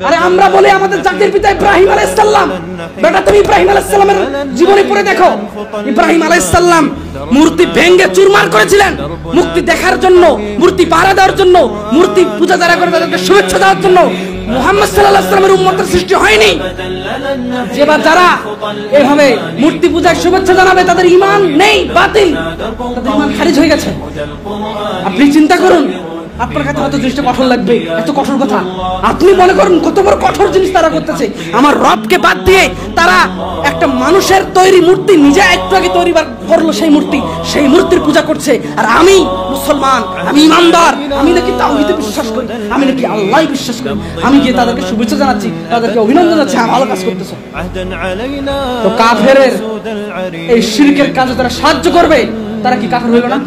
আরে আমরা বলি আমাদের জাতির পিতা ইব্রাহিম আলাইহিস সালাম। বেটা তুমি ইব্রাহিম আলাইহিস সালামের জীবনী পড়ে দেখো। ইব্রাহিম আলাইহিস সালাম মূর্তি ভেঙে চুরমার করেছিলেন মুক্তি দেখার জন্য, মূর্তি পাহারা দেওয়ার জন্য, মূর্তি পূজা যারা করে তাদেরকে শুভেচ্ছা দেওয়ার জন্য। মুহাম্মদ সাল্লাল্লাহু আলাইহি ওয়াসাল্লামের উম্মতের সৃষ্টি হয়নি যে বা যারা এভাবে মূর্তি পূজার শুভেচ্ছা জানাবে তাদের ঈমান নেই, বাতিল, তাদের ঈমান খারিজ হয়ে গেছে। আপনি চিন্তা করুন, আপনার কাছে হয়তো জিনিসটা কঠোর লাগবে, এত কঠোর কথা। আপনি মনে করুন কত বড় কঠোর জিনিস তারা করতেছে। আমার রবকে বাদ দিয়ে তারা একটা মানুষের তৈরি মূর্তি নিজে একটু আগে তৈরি করলো, সেই মূর্তির পূজা করছে। আর আমি মুসলমান, আমি ইমানদার, আমি নাকি তাওহীদে বিশ্বাস করি, আমি নাকি আল্লাহই বিশ্বাস করি, আমি গিয়ে তাদেরকে শুভেচ্ছা জানাচ্ছি, তাদেরকে অভিনন্দন জানাচ্ছি, ভালো কাজ করতেছে। তো কাফেরের এই শিরকের কাজে তারা সাহায্য করবে, তারা কি কাফের হইল না?